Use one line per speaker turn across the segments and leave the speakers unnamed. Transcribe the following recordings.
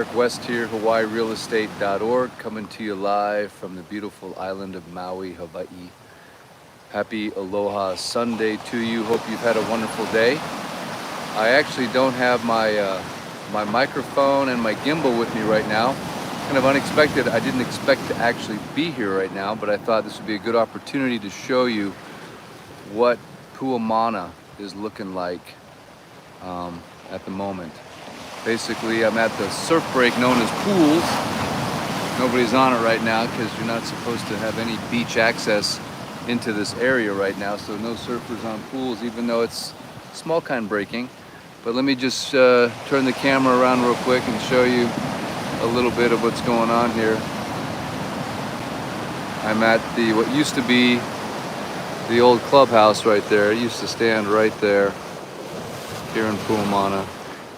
Eric West here, HawaiiRealEstate.org, coming to you live from the beautiful island of Maui, Hawaii. Happy Aloha Sunday to you. Hope you've had a wonderful day. I actually don't have my microphone and my gimbal with me right now. Kind of unexpected. I didn't expect to actually be here right now, but I thought this would be a good opportunity to show you what Puamana is looking like at the moment. Basically, I'm at the surf break known as Pools. Nobody's on it right now because you're not supposed to have any beach access into this area right now, so no surfers on Pools, even though it's small kind breaking. But let me just turn the camera around real quick and show you a little bit of what's going on here. I'm at what used to be the old clubhouse right there. It used to stand right there here in Puamana.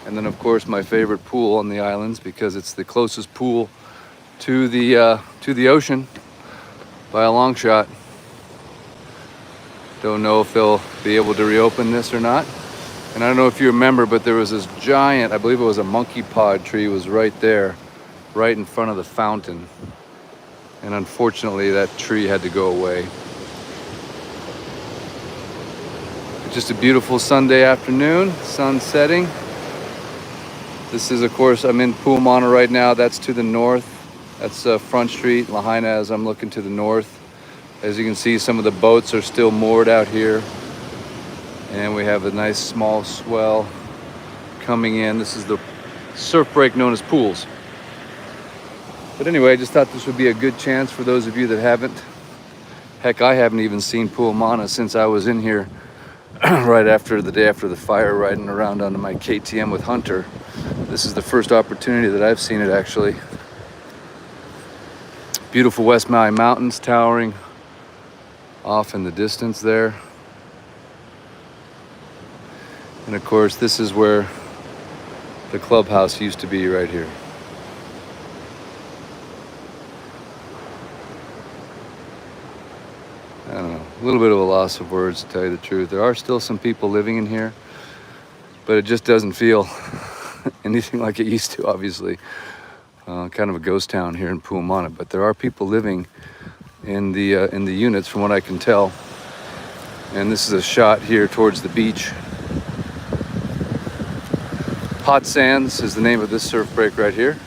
And then, of course, my favorite pool on the islands because it's the closest pool to the ocean by a long shot. Don't know if they'll be able to reopen this or not. And I don't know if you remember, but there was this giant, I believe it was a monkey pod tree, was right there, right in front of the fountain. And unfortunately, that tree had to go away. Just a beautiful Sunday afternoon, sun setting. This is, of course, I'm in Puamana right now. That's to the north. That's Front Street, Lahaina, as I'm looking to the north. As you can see, some of the boats are still moored out here. And we have a nice small swell coming in. This is the surf break known as Pools. But anyway, I just thought this would be a good chance for those of you that haven't. Heck, I haven't even seen Puamana since I was in here right after the day after the fire, riding around on my KTM with Hunter. This is the first opportunity that I've seen it, actually. Beautiful West Maui Mountains towering off in the distance there. And of course, this is where the clubhouse used to be, right here. I don't know, a little bit of a loss of words, to tell you the truth. There are still some people living in here, but it just doesn't feel anything like it used to, obviously. Kind of a ghost town here in Puamana, but there are people living in the units, from what I can tell. And this is a shot here towards the beach. Hot Sands is the name of this surf break right here.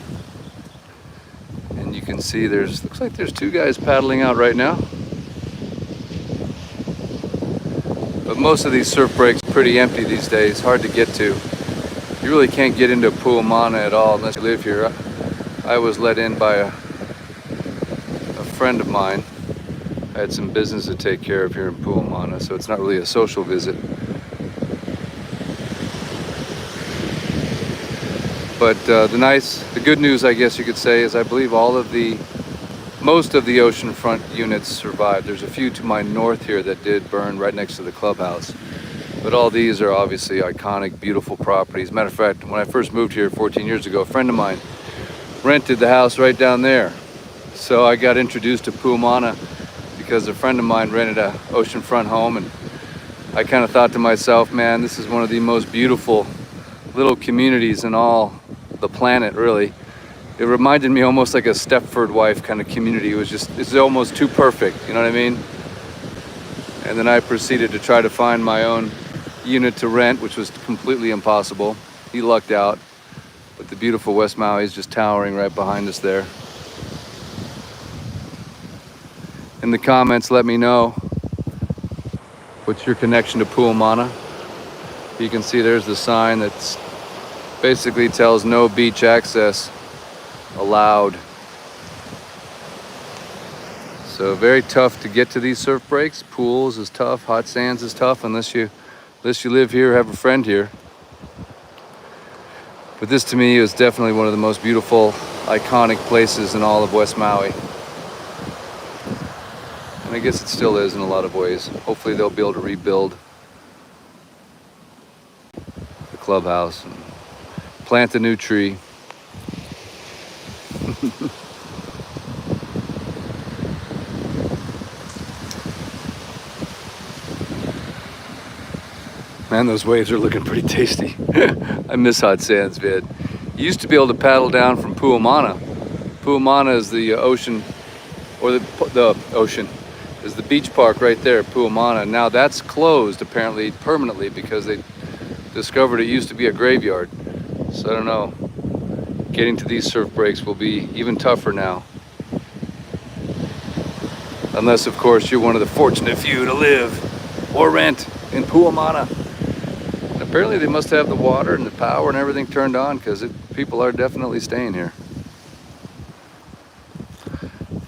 And you can see looks like there's two guys paddling out right now. But most of these surf breaks are pretty empty these days, hard to get to. You really can't get into Puamana at all unless you live here. I was let in by a friend of mine. I had some business to take care of here in Puamana, so it's not really a social visit. But the good news, I guess you could say, is I believe most of the oceanfront units survived. There's a few to my north here that did burn right next to the clubhouse. But all these are obviously iconic, beautiful properties. Matter of fact, when I first moved here 14 years ago, a friend of mine rented the house right down there. So I got introduced to Puamana because a friend of mine rented an oceanfront home, and I kind of thought to myself, man, this is one of the most beautiful little communities in all the planet, really. It reminded me almost like a Stepford wife kind of community. It's almost too perfect, you know what I mean? And then I proceeded to try to find my own unit to rent, which was completely impossible. He lucked out, but the beautiful West Maui is just towering right behind us there. In the comments, let me know what's your connection to Puamana. You can see there's the sign that basically tells no beach access allowed. So very tough to get to these surf breaks. Pools is tough, Hot Sands is tough unless you live here or have a friend here. But this to me is definitely one of the most beautiful, iconic places in all of West Maui. And I guess it still is in a lot of ways. Hopefully they'll be able to rebuild the clubhouse and plant a new tree. Man, those waves are looking pretty tasty. I miss Hot Sands, vid. You used to be able to paddle down from Puamana. Puamana is the ocean, or the ocean, is the beach park right there, Puamana. Now that's closed apparently permanently because they discovered it used to be a graveyard. So I don't know, getting to these surf breaks will be even tougher now. Unless, of course, you're one of the fortunate few to live or rent in Puamana. And apparently they must have the water and the power and everything turned on, because people are definitely staying here.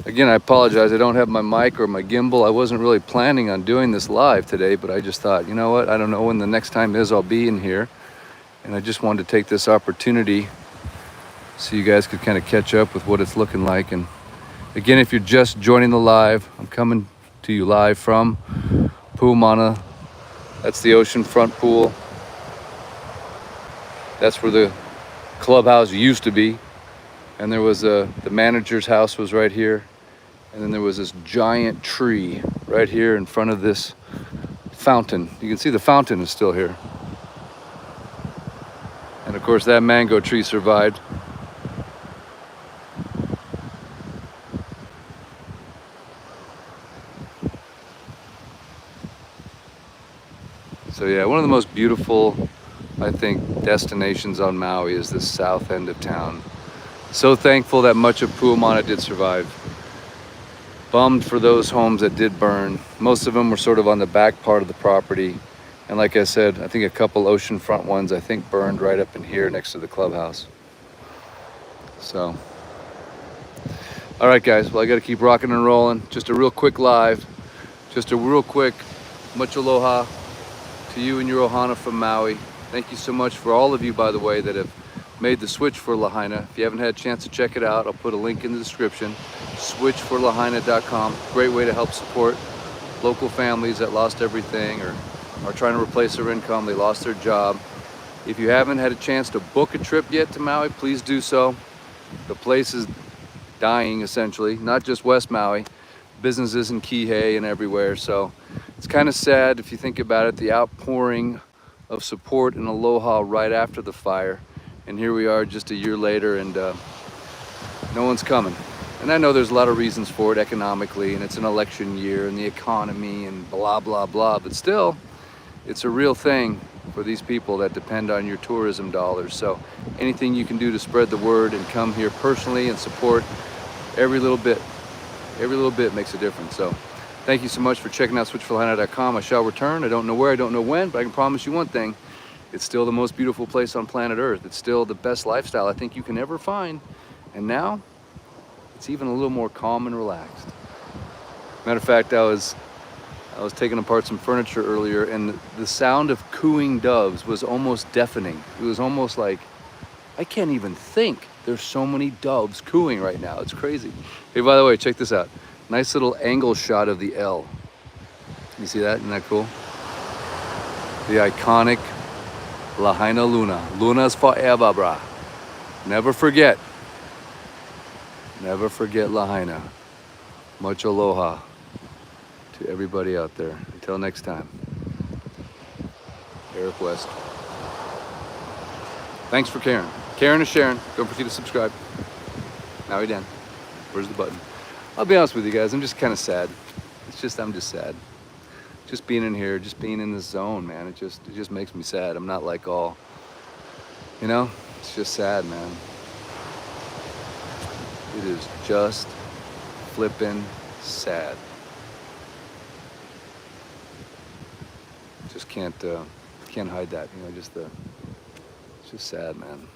Again, I apologize, I don't have my mic or my gimbal. I wasn't really planning on doing this live today, but I just thought, you know what, I don't know when the next time is I'll be in here. And I just wanted to take this opportunity so you guys could kind of catch up with what it's looking like. And again, if you're just joining the live, I'm coming to you live from Puamana. That's the oceanfront pool. That's where the clubhouse used to be. And there was the manager's house was right here. And then there was this giant tree right here in front of this fountain. You can see the fountain is still here. And of course that mango tree survived. So yeah, one of the most beautiful, I think, destinations on Maui is this south end of town. So thankful that much of Puamana did survive. Bummed for those homes that did burn. Most of them were sort of on the back part of the property. And like I said, I think a couple oceanfront ones, I think, burned right up in here next to the clubhouse. So, all right guys, well I gotta keep rocking and rolling. Just a real quick live, just a real quick much aloha to you and your ohana from Maui. Thank you so much for all of you, by the way, that have made the switch for Lahaina. If you haven't had a chance to check it out, I'll put a link in the description. switchforlahaina.com. Great way to help support local families that lost everything or are trying to replace their income. They lost their job. If you haven't had a chance to book a trip yet to Maui, please do so. The place is dying, essentially, not just West Maui, businesses in Kihei and everywhere. So it's kind of sad if you think about it, the outpouring of support and aloha right after the fire. And here we are just a year later, and no one's coming. And I know there's a lot of reasons for it economically, and it's an election year and the economy and blah, blah, blah. But still, it's a real thing for these people that depend on your tourism dollars. So anything you can do to spread the word and come here personally and support, every little bit makes a difference. So thank you so much for checking out switchforlahaina.com. I shall return. I don't know where, I don't know when, but I can promise you one thing. It's still the most beautiful place on planet Earth. It's still the best lifestyle I think you can ever find. And now, it's even a little more calm and relaxed. Matter of fact, I was taking apart some furniture earlier, and the sound of cooing doves was almost deafening. It was almost like, I can't even think. There's so many doves cooing right now. It's crazy. Hey, by the way, check this out. Nice little angle shot of the L. You see that? Isn't that cool? The iconic Lahaina Luna. Luna's forever, brah. Never forget. Never forget Lahaina. Much aloha to everybody out there. Until next time. Eric West. Thanks for caring. Caring is sharing. Don't forget to subscribe. Now we're done. Where's the button? I'll be honest with you guys, I'm just kind of sad. I'm just sad. Just being in here, just being in this zone, man. It just makes me sad. I'm not like all, you know, it's just sad, man. It is just flippin' sad. Just can't hide that, you know, it's just sad, man.